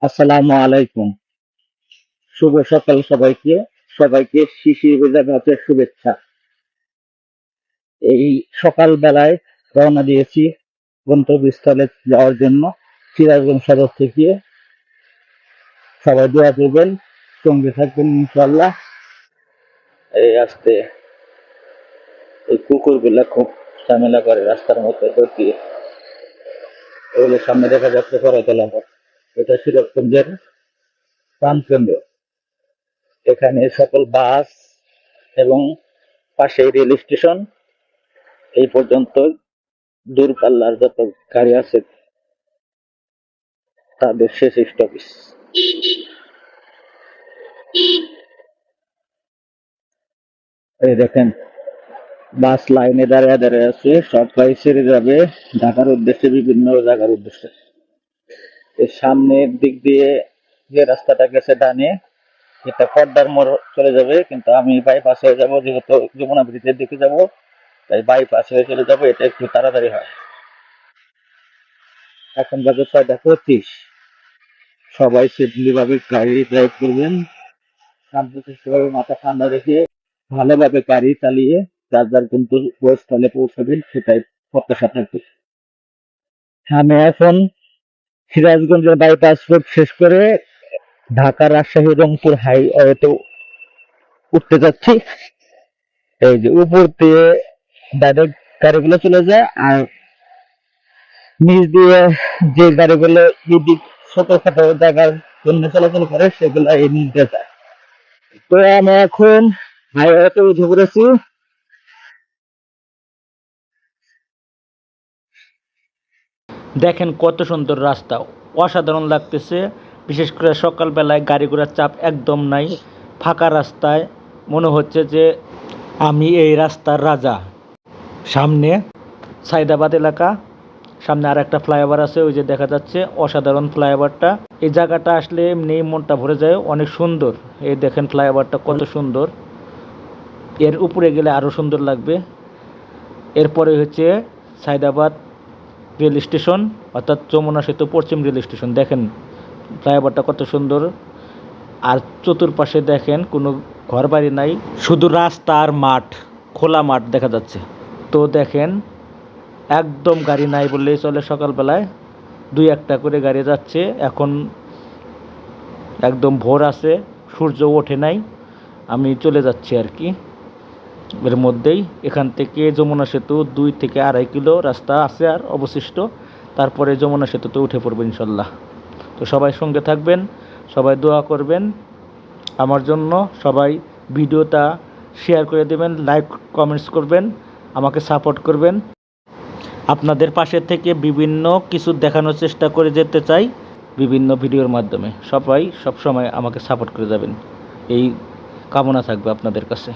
আসসালামু আলাইকুম। শুভ সকাল সবাইকে। সবাইকে শিশির ভেজা ভাতের শুভেচ্ছা। এই সকাল বেলায় রওনা দিয়েছি গন্তব্যস্থলে যাওয়ার জন্য। সিরাজগঞ্জ সদর থেকে। সবাই দোয়া করবেন, সঙ্গে থাকবেন ইনশাল্লাহ। এই আসতে এই কুকুরগুলা খুব ঝামেলা করে রাস্তার মধ্যে ঢুকিয়ে। ওগুলো সামনে দেখা যাচ্ছে করাতলা মোড়। এটা সিরাজগঞ্জের প্রাণকেন্দ্র। এখানে সকল বাস এবং পাশেই রেল স্টেশন। এই পর্যন্ত দূরপাল্লার যত গাড়ি আছে তাদের শেষ স্টপেজ। এই দেখেন, বাস লাইনে দাঁড়িয়ে দাঁড়িয়ে আছে, সবাই ছেড়ে যাবে ঢাকার উদ্দেশ্যে, বিভিন্ন জায়গার উদ্দেশ্যে। এই সামনের দিক দিয়ে যে রাস্তাটা গেছে ডানে, এটা পদ্মার মোড় চলে যাবে, কিন্তু আমি বাইপাস হয়ে যাবো, যেহেতু যমুনা ব্রিজের দিকে যাব, তাই বাইপাস হয়ে চলে যাবো, এটা একটু তাড়াতাড়ি হয়। এখন বাজে 6:25। সবাই সেফলি ভাবে গাড়ি ড্রাইভ করবেন, শান্তশিষ্টভাবে মাথা ঠান্ডা রেখে ভালোভাবে গাড়ি চালিয়ে যার যার গন্তব্যস্থলে পৌঁছাবেন, সেটাই প্রত্যাশা থাকবে। আমি এখন সিরাজগঞ্জের বাইপাস রোড শেষ করে ঢাকা রাজশাহী রংপুর হাইওয়েতে উঠতে যাচ্ছি। এই যে উপর দিয়ে ডাইরেক্ট গাড়িগুলো চলে যায়, আর নিচ দিয়ে যে গাড়িগুলো যদি ছোটখাটো জায়গার জন্য চলাচল করে, সেগুলো এই নিচ দিয়ে যায়। তো আমি এখন হাইওয়েতে উঠে পড়েছি। দেখেন কত সুন্দর রাস্তা, অসাধারণ লাগতেছে। বিশেষ করে সকালবেলায় গাড়ি ঘোড়ার চাপ একদম নাই, ফাঁকা রাস্তায় মনে হচ্ছে যে আমি এই রাস্তার রাজা। সামনে সাইদাবাদ এলাকা, সামনে আর একটা ফ্লাইওভার আছে, ওই যে দেখা যাচ্ছে, অসাধারণ ফ্লাইওভারটা। এই জায়গাটা আসলে এমনি মনটা ভরে যায়, অনেক সুন্দর। এই দেখেন ফ্লাইওভারটা কত সুন্দর, এর উপরে গেলে আরও সুন্দর লাগবে। এরপরে হচ্ছে সাইদাবাদ রেল স্টেশন, অর্থাৎ যমুনা সেতু পশ্চিম রেল স্টেশন। দেখেন ফ্লাইওভারটা কত সুন্দর, আর চতুর্পাশে দেখেন কোনো ঘর বাড়ি নাই, শুধু রাস্তা আর মাঠ, খোলা মাঠ দেখা যাচ্ছে। তো দেখেন একদম গাড়ি নাই বললেই চলে, সকালবেলায় দুই একটা করে গাড়ি যাচ্ছে। এখন একদম ভোর আছে, সূর্য ওঠে নাই, আমি চলে যাচ্ছি আর কি এর মধ্যেই। এখান থেকে যমুনা সেতু 2 থেকে 2.5 কিলো রাস্তা আছে আর অবশিষ্ট, তারপরে যমুনা সেতুতে উঠে পড়বেন ইনশাল্লাহ। তো সবাই সঙ্গে থাকবেন, সবাই দোয়া করবেন আমার জন্য, সবাই ভিডিওটা শেয়ার করে দেবেন, লাইক কমেন্টস করবেন, আমাকে সাপোর্ট করবেন। আপনাদের পাশে থেকে বিভিন্ন কিছু দেখানোর চেষ্টা করে যেতে চাই বিভিন্ন ভিডিওর মাধ্যমে। সবাই সবসময় আমাকে সাপোর্ট করে যাবেন, এই কামনা থাকবে আপনাদের কাছে।